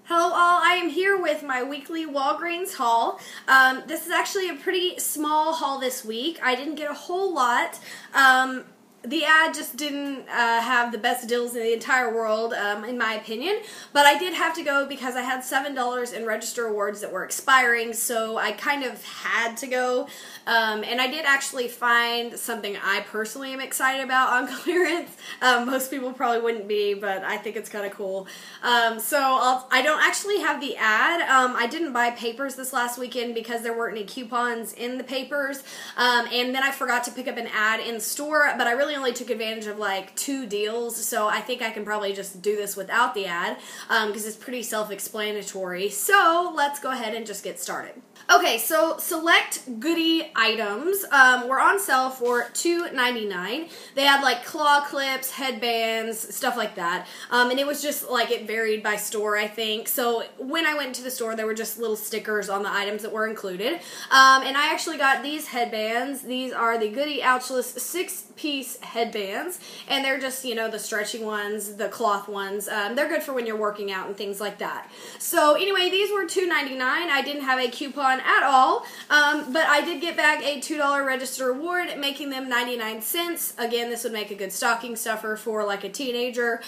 Hello all, I am here with my weekly Walgreens haul. This is actually a pretty small haul this week. I didn't get a whole lot. The ad just didn't have the best deals in the entire world, in my opinion. But I did have to go because I had $7 in register awards that were expiring, so I kind of had to go. And I did actually find something I personally am excited about on clearance. Most people probably wouldn't be, but I think it's kind of cool. I don't actually have the ad. I didn't buy papers this last weekend because there weren't any coupons in the papers. And then I forgot to pick up an ad in store, but I really only took advantage of like 2 deals, so I think I can probably just do this without the ad because it's pretty self-explanatory. So let's go ahead and just get started. Okay, so select goodie items were on sale for $2.99. They had like claw clips, headbands, stuff like that. And it was just like it varied by store, I think. So when I went to the store, there were just little stickers on the items that were included. And I actually got these headbands. These are the Goody Ouchless 6-piece headbands. And they're just, you know, the stretchy ones, the cloth ones. They're good for when you're working out and things like that. So anyway, these were $2.99. I didn't have a coupon at all, but I did get back a $2 register award, making them 99 cents. Again, this would make a good stocking stuffer for like a teenager.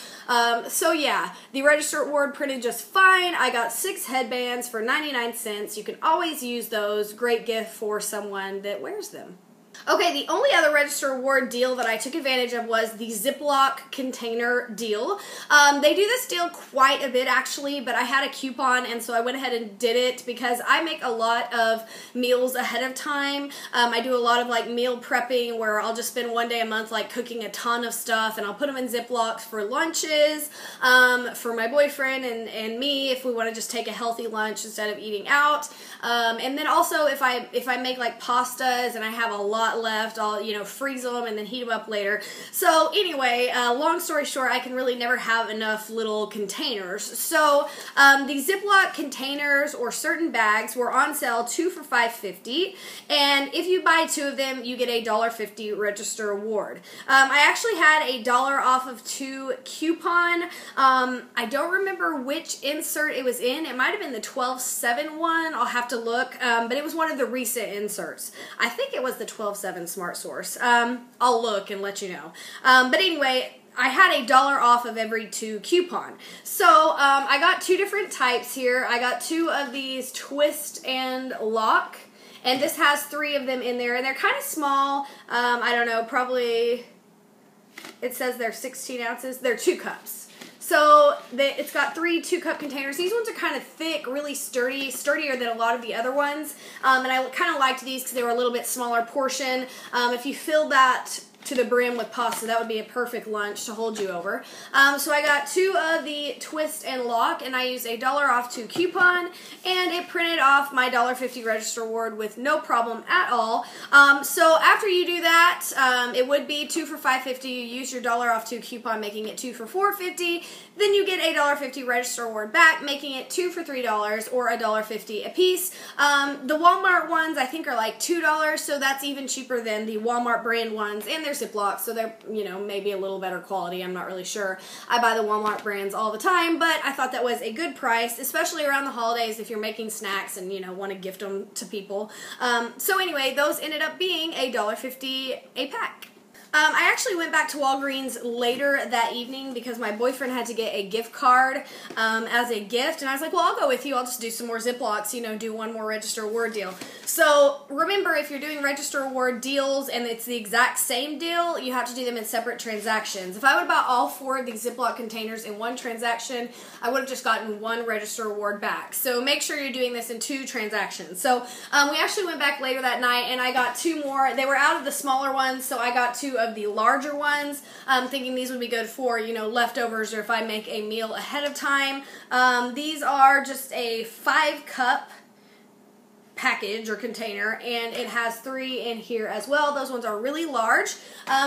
So yeah, the register award printed just fine. I got 6 headbands for 99 cents. You can always use those. Great gift for someone that wears them. Okay, the only other register award deal that I took advantage of was the Ziploc container deal. They do this deal quite a bit actually, but I had a coupon and so I went ahead and did it because I make a lot of meals ahead of time. I do a lot of like meal prepping where I'll just spend one day a month like cooking a ton of stuff, and I'll put them in Ziplocs for lunches, for my boyfriend and me if we want to just take a healthy lunch instead of eating out. And then also if I make like pastas and I have a lot left, I'll, you know, freeze them and then heat them up later. So anyway, long story short, I can really never have enough little containers. So the Ziploc containers or certain bags were on sale 2 for $5.50, and if you buy 2 of them, you get a $1.50 register award. I actually had a $1 off of 2 coupon. I don't remember which insert it was in. It might have been the 12.7 one. I'll have to look, but it was one of the recent inserts. I think it was the 12.7 Smart Source. I'll look and let you know. But anyway, I had a $1 off of every 2 coupon. So I got 2 different types here. I got 2 of these twist and lock, and this has 3 of them in there, and they're kind of small. I don't know, probably, it says they're 16 ounces. They're 2 cups. So it's got 3 2-cup containers. These ones are kind of thick, really sturdy, sturdier than a lot of the other ones. And I kind of liked these because they were a little bit smaller portion. If you filled that to the brim with pasta, that would be a perfect lunch to hold you over. So I got 2 of the twist and lock, and I used a $1 off 2 coupon, and it printed off my $1.50 register award with no problem at all. So after you do that, it would be 2 for $5.50. You use your $1 off 2 coupon, making it 2 for $4.50. Then you get a $1.50 register award back, making it 2 for $3 or $1.50 a piece. The Walmart ones I think are like $2, so that's even cheaper than the Walmart brand ones, and they're Ziploc, so they're, you know, maybe a little better quality. I'm not really sure. I buy the Walmart brands all the time, but I thought that was a good price, especially around the holidays if you're making snacks and, you know, want to gift them to people. So anyway, those ended up being a $1.50 a pack. I actually went back to Walgreens later that evening because my boyfriend had to get a gift card as a gift, and I was like, well, I'll go with you. I'll just do some more Ziplocs, you know, do one more register award deal. So remember, if you're doing register award deals and it's the exact same deal, you have to do them in separate transactions. If I would have bought all 4 of these Ziploc containers in one transaction, I would have just gotten 1 register award back. So make sure you're doing this in 2 transactions. So we actually went back later that night, and I got 2 more. They were out of the smaller ones, so I got 2 of the larger ones, thinking these would be good for, you know, leftovers or if I make a meal ahead of time. These are just a 5-cup package or container, and it has 3 in here as well. Those ones are really large.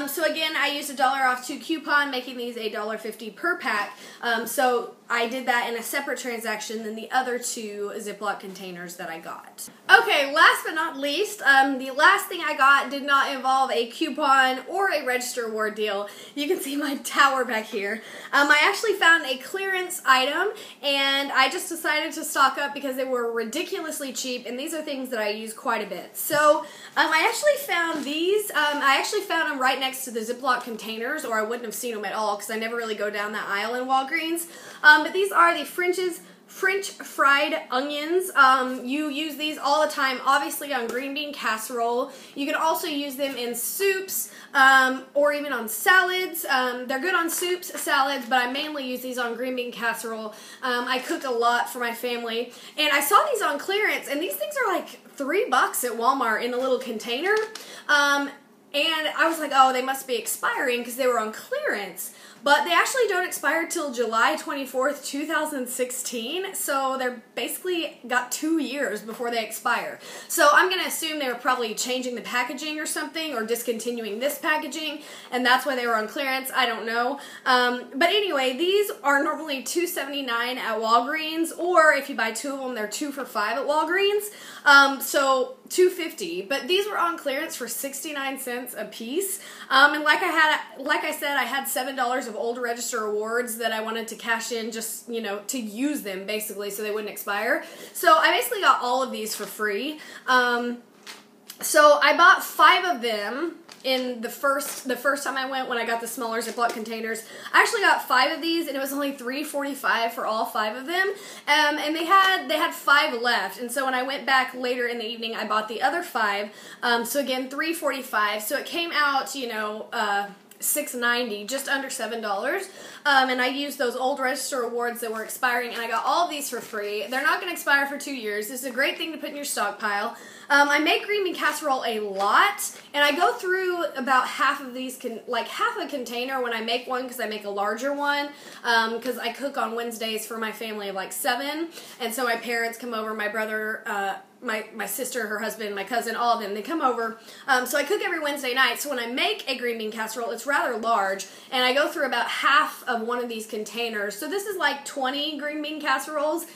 So again, I used a $1 off 2 coupon, making these $1.50 per pack. So I did that in a separate transaction than the other 2 Ziploc containers that I got. Okay, last but not least, the last thing I got did not involve a coupon or a register award deal. You can see my tower back here. I actually found a clearance item, and I just decided to stock up because they were ridiculously cheap, and these are things that I use quite a bit. So I actually found these. I actually found them right next to the Ziploc containers, or I wouldn't have seen them at all because I never really go down that aisle in Walgreens. But these are the French fried onions. You use these all the time, obviously on green bean casserole. You can also use them in soups or even on salads. They're good on soups, salads, but I mainly use these on green bean casserole. I cook a lot for my family, and I saw these on clearance, and these things are like $3 at Walmart in a little container. And I was like, oh, they must be expiring because they were on clearance. But they actually don't expire till July 24th, 2016. So they're basically got 2 years before they expire. So I'm going to assume they were probably changing the packaging or something, or discontinuing this packaging, and that's why they were on clearance. I don't know. But anyway, these are normally $2.79 at Walgreens, or if you buy 2 of them, they're 2 for $5 at Walgreens. So $2.50, but these were on clearance for 69 cents a piece. And like I said, I had $7 of old register awards that I wanted to cash in, just, you know, to use them basically so they wouldn't expire. So I basically got all of these for free. So I bought 5 of them in the first time I went, when I got the smaller Ziploc containers. I actually got 5 of these, and it was only $3.45 for all 5 of them. And they had 5 left, and so when I went back later in the evening, I bought the other 5. So again, $3.45. So it came out, you know, $6.90, just under $7. And I used those old register awards that were expiring, and I got all of these for free. They're not going to expire for 2 years. This is a great thing to put in your stockpile. I make green bean casserole a lot, and I go through about half of these, like half a container when I make one, because I make a larger one, because I cook on Wednesdays for my family of like 7, and so my parents come over, my brother, my sister, her husband, my cousin, all of them, they come over. So I cook every Wednesday night, so when I make a green bean casserole, it's rather large, and I go through about half of one of these containers. So this is like 20 green bean casseroles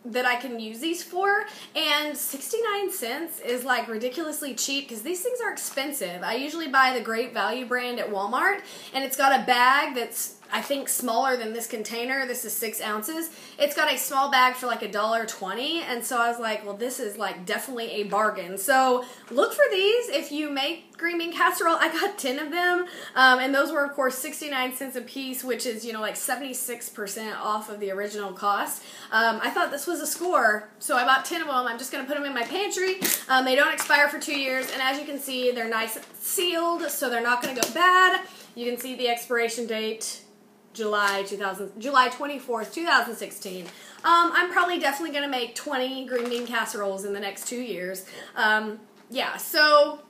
that I can use these for, and 69 cents is like ridiculously cheap because these things are expensive. I usually buy the Great Value brand at Walmart, and it's got a bag that's, I think, smaller than this container. This is 6 ounces. It's got a small bag for like $1.20, and so I was like, well, this is like definitely a bargain. So look for these if you make green bean casserole. I got 10 of them, and those were of course 69 cents a piece, which is, you know, like 76% off of the original cost. I thought this was a score, so I bought 10 of them. I'm just going to put them in my pantry. They don't expire for 2 years, and as you can see, they're nice sealed, so they're not going to go bad. You can see the expiration date, July 24th, 2016. I'm probably definitely going to make 20 green bean casseroles in the next 2 years. Yeah, so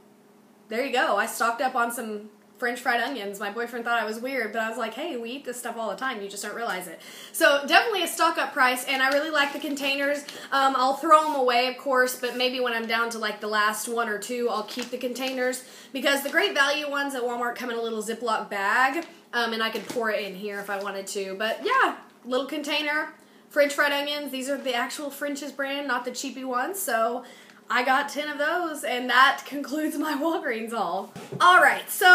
there you go. I stocked up on some French fried onions. My boyfriend thought I was weird, but I was like, hey, we eat this stuff all the time. You just don't realize it. So definitely a stock up price, and I really like the containers. I'll throw them away, of course, but maybe when I'm down to like the last 1 or 2, I'll keep the containers, because the Great Value ones at Walmart come in a little Ziploc bag, and I could pour it in here if I wanted to. But yeah, little container, French fried onions. These are the actual French's brand, not the cheapy ones. So I got 10 of those, and that concludes my Walgreens haul. Alright, so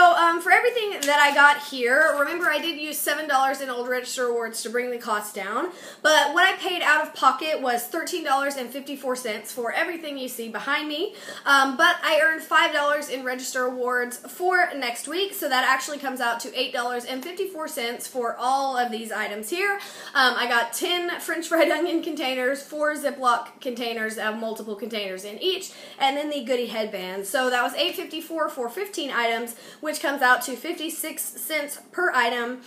for everything that I got here, remember I did use $7 in old register awards to bring the cost down, but what I paid out of pocket was $13.54 for everything you see behind me, but I earned $5 in register awards for next week, so that actually comes out to $8.54 for all of these items here. I got 10 French fried onion containers, 4 Ziploc containers of multiple containers in each, and then the goodie headband. So that was $8.54 for 15 items, which comes out to 56 cents per item.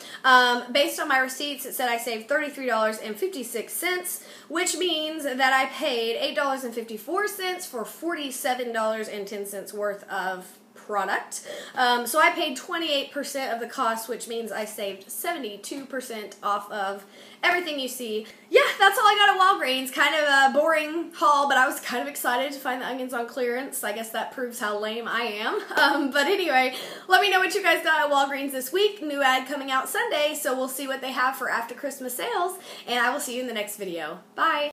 Based on my receipts, it said I saved $33.56, which means that I paid $8.54 for $47.10 worth of product. So I paid 28% of the cost, which means I saved 72% off of everything you see. Yeah, that's all I got at Walgreens. Kind of a boring haul, but I was kind of excited to find the onions on clearance. I guess that proves how lame I am. But anyway, let me know what you guys got at Walgreens this week. New ad coming out Sunday, so we'll see what they have for after Christmas sales, and I will see you in the next video. Bye!